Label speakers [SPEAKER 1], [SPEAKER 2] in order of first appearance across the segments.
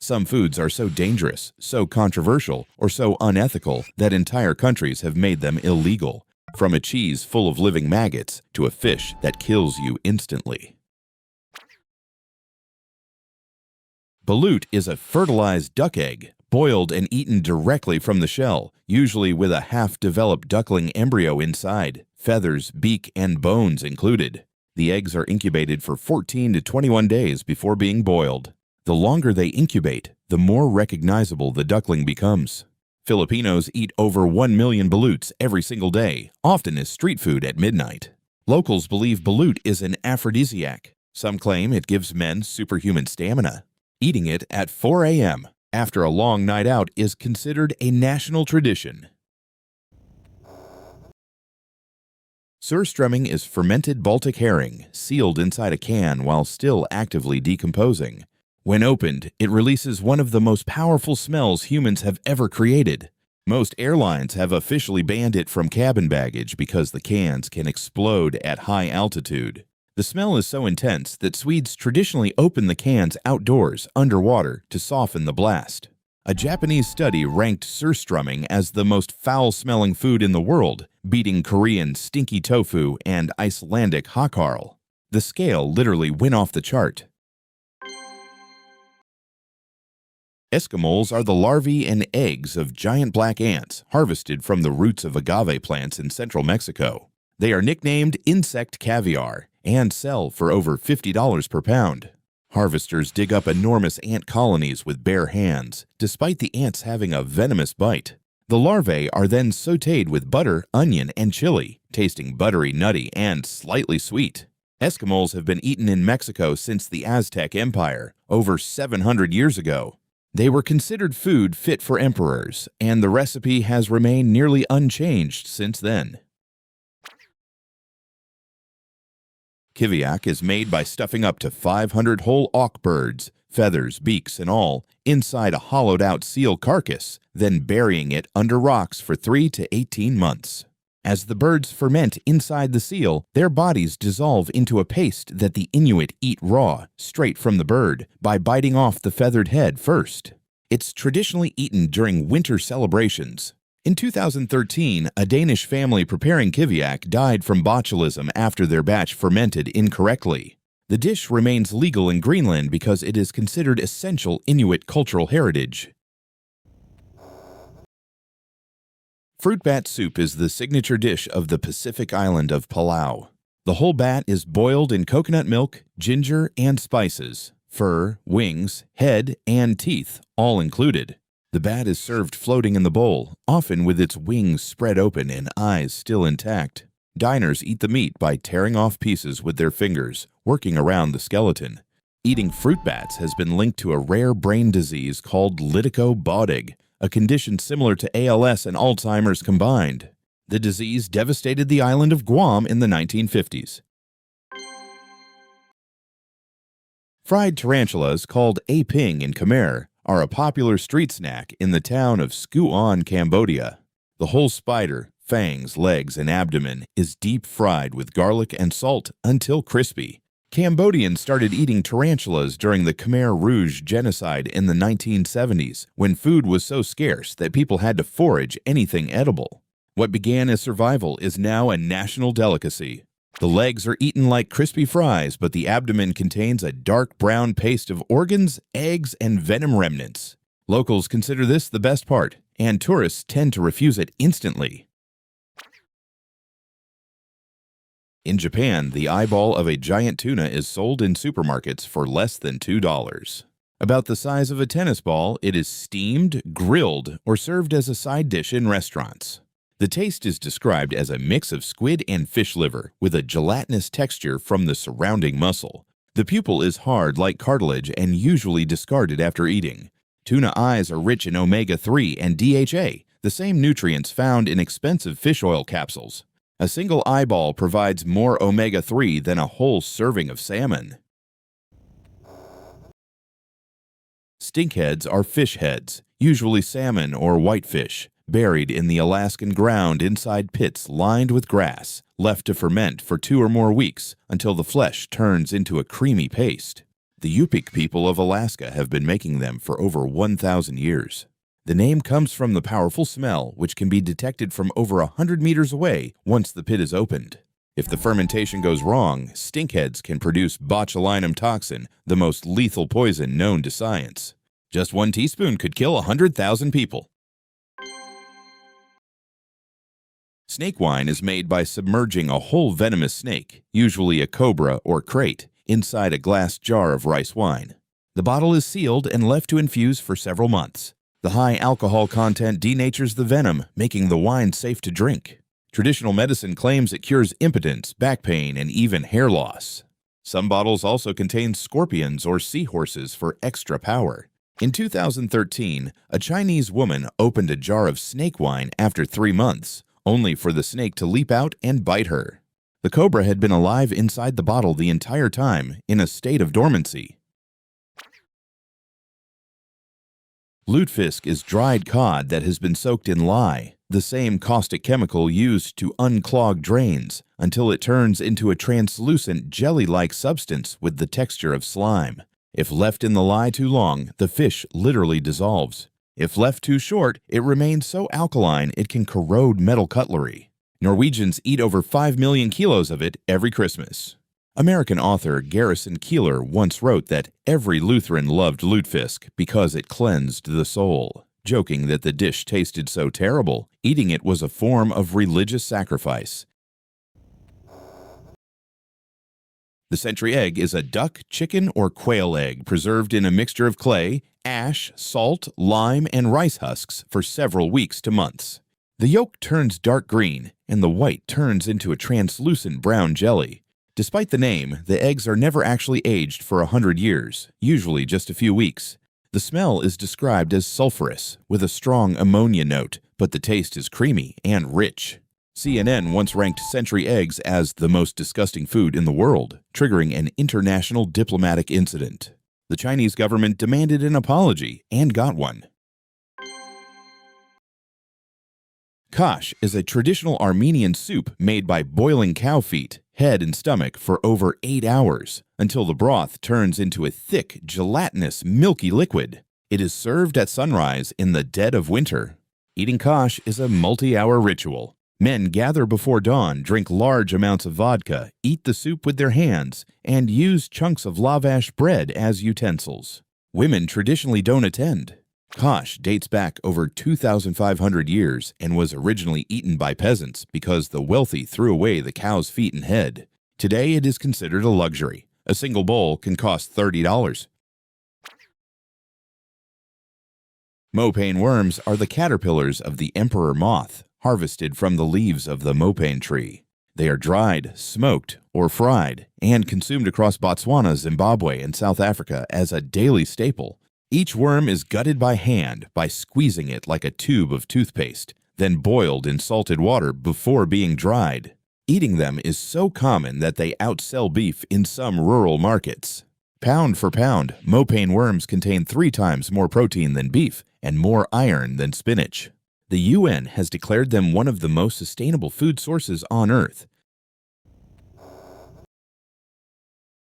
[SPEAKER 1] Some foods are so dangerous, so controversial, or so unethical that entire countries have made them illegal, from a cheese full of living maggots to a fish that kills you instantly. Balut is a fertilized duck egg, boiled and eaten directly from the shell, usually with a half-developed duckling embryo inside, feathers, beak, and bones included. The eggs are incubated for 14 to 21 days before being boiled. The longer they incubate, the more recognizable the duckling becomes. Filipinos eat over 1 million baluts every single day, often as street food at midnight. Locals believe balut is an aphrodisiac. Some claim it gives men superhuman stamina. Eating it at 4 a.m. after a long night out is considered a national tradition. Surströmming is fermented Baltic herring, sealed inside a can while still actively decomposing. When opened, it releases one of the most powerful smells humans have ever created. Most airlines have officially banned it from cabin baggage because the cans can explode at high altitude. The smell is so intense that Swedes traditionally open the cans outdoors, underwater, to soften the blast. A Japanese study ranked surströmming as the most foul-smelling food in the world, beating Korean stinky tofu and Icelandic hakkarl. The scale literally went off the chart. Escamoles are the larvae and eggs of giant black ants harvested from the roots of agave plants in central Mexico. They are nicknamed insect caviar and sell for over $50 per pound. Harvesters dig up enormous ant colonies with bare hands, despite the ants having a venomous bite. The larvae are then sautéed with butter, onion, and chili, tasting buttery, nutty, and slightly sweet. Escamoles have been eaten in Mexico since the Aztec Empire, over 700 years ago. They were considered food fit for emperors, and the recipe has remained nearly unchanged since then. Kiviak is made by stuffing up to 500 whole auk birds, feathers, beaks, and all, inside a hollowed-out seal carcass, then burying it under rocks for 3 to 18 months. As the birds ferment inside the seal, their bodies dissolve into a paste that the Inuit eat raw, straight from the bird, by biting off the feathered head first. It's traditionally eaten during winter celebrations. In 2013, a Danish family preparing Kiviak died from botulism after their batch fermented incorrectly. The dish remains legal in Greenland because it is considered essential Inuit cultural heritage. Fruit bat soup is the signature dish of the Pacific island of Palau. The whole bat is boiled in coconut milk, ginger, and spices, fur, wings, head, and teeth, all included. The bat is served floating in the bowl, often with its wings spread open and eyes still intact. Diners eat the meat by tearing off pieces with their fingers, working around the skeleton. Eating fruit bats has been linked to a rare brain disease called lytico-bodic, a condition similar to ALS and Alzheimer's combined. The disease devastated the island of Guam in the 1950s. Fried tarantulas, called aping in Khmer, are a popular street snack in the town of Skuon, Cambodia. The whole spider, fangs, legs, and abdomen is deep fried with garlic and salt until crispy. Cambodians started eating tarantulas during the Khmer Rouge genocide in the 1970s, when food was so scarce that people had to forage anything edible. What began as survival is now a national delicacy. The legs are eaten like crispy fries, but the abdomen contains a dark brown paste of organs, eggs, and venom remnants. Locals consider this the best part, and tourists tend to refuse it instantly. In Japan, the eyeball of a giant tuna is sold in supermarkets for less than $2. About the size of a tennis ball, it is steamed, grilled, or served as a side dish in restaurants. The taste is described as a mix of squid and fish liver, with a gelatinous texture from the surrounding muscle. The pupil is hard like cartilage and usually discarded after eating. Tuna eyes are rich in omega-3 and DHA, the same nutrients found in expensive fish oil capsules. A single eyeball provides more omega-3 than a whole serving of salmon. Stinkheads are fish heads, usually salmon or whitefish, buried in the Alaskan ground inside pits lined with grass, left to ferment for 2 or more weeks until the flesh turns into a creamy paste. The Yupik people of Alaska have been making them for over 1,000 years. The name comes from the powerful smell, which can be detected from over 100 meters away once the pit is opened. If the fermentation goes wrong, stinkheads can produce botulinum toxin, the most lethal poison known to science. Just 1 teaspoon could kill 100,000 people. Snake wine is made by submerging a whole venomous snake, usually a cobra or krait, inside a glass jar of rice wine. The bottle is sealed and left to infuse for several months. The high alcohol content denatures the venom, making the wine safe to drink. Traditional medicine claims it cures impotence, back pain, and even hair loss. Some bottles also contain scorpions or seahorses for extra power. In 2013, a Chinese woman opened a jar of snake wine after 3 months, only for the snake to leap out and bite her. The cobra had been alive inside the bottle the entire time, in a state of dormancy. Lutefisk is dried cod that has been soaked in lye, the same caustic chemical used to unclog drains, until it turns into a translucent jelly-like substance with the texture of slime. If left in the lye too long, the fish literally dissolves. If left too short, it remains so alkaline it can corrode metal cutlery. Norwegians eat over 5 million kilos of it every Christmas. American author Garrison Keillor once wrote that every Lutheran loved lutefisk because it cleansed the soul, joking that the dish tasted so terrible, eating it was a form of religious sacrifice. The century egg is a duck, chicken, or quail egg preserved in a mixture of clay, ash, salt, lime, and rice husks for several weeks to months. The yolk turns dark green, and the white turns into a translucent brown jelly. Despite the name, the eggs are never actually aged for 100 years, usually just a few weeks. The smell is described as sulfurous, with a strong ammonia note, but the taste is creamy and rich. CNN once ranked century eggs as the most disgusting food in the world, triggering an international diplomatic incident. The Chinese government demanded an apology and got one. Khash is a traditional Armenian soup made by boiling cow feet, head, and stomach for over 8 hours, until the broth turns into a thick, gelatinous, milky liquid. It is served at sunrise in the dead of winter. Eating khash is a multi-hour ritual. Men gather before dawn, drink large amounts of vodka, eat the soup with their hands, and use chunks of lavash bread as utensils. Women traditionally don't attend. Khash dates back over 2,500 years and was originally eaten by peasants because the wealthy threw away the cow's feet and head. Today it is considered a luxury. A single bowl can cost $30. Mopane worms are the caterpillars of the emperor moth, harvested from the leaves of the mopane tree. They are dried, smoked, or fried, and consumed across Botswana, Zimbabwe, and South Africa as a daily staple. Each worm is gutted by hand by squeezing it like a tube of toothpaste, then boiled in salted water before being dried. Eating them is so common that they outsell beef in some rural markets. Pound for pound, mopane worms contain 3 times more protein than beef and more iron than spinach. The UN has declared them one of the most sustainable food sources on Earth.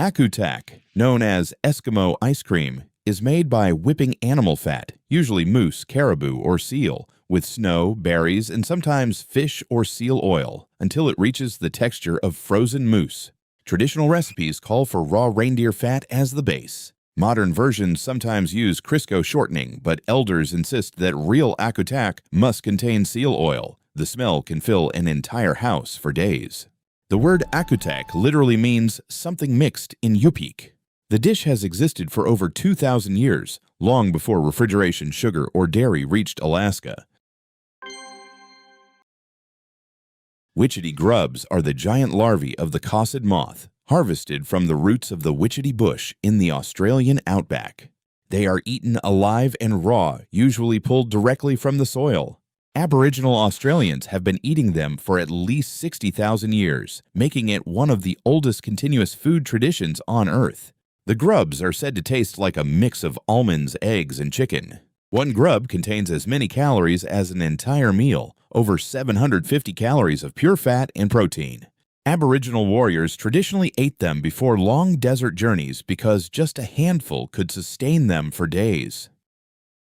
[SPEAKER 1] Akutak, known as Eskimo ice cream, is made by whipping animal fat, usually moose, caribou, or seal, with snow, berries, and sometimes fish or seal oil, until it reaches the texture of frozen moose. Traditional recipes call for raw reindeer fat as the base. Modern versions sometimes use Crisco shortening, but elders insist that real akutak must contain seal oil. The smell can fill an entire house for days. The word akutak literally means something mixed in Yupik. The dish has existed for over 2,000 years, long before refrigeration, sugar, or dairy reached Alaska. Witchetty grubs are the giant larvae of the cossid moth, harvested from the roots of the witchetty bush in the Australian outback. They are eaten alive and raw, usually pulled directly from the soil. Aboriginal Australians have been eating them for at least 60,000 years, making it one of the oldest continuous food traditions on Earth. The grubs are said to taste like a mix of almonds, eggs, and chicken. One grub contains as many calories as an entire meal, over 750 calories of pure fat and protein. Aboriginal warriors traditionally ate them before long desert journeys because just a handful could sustain them for days.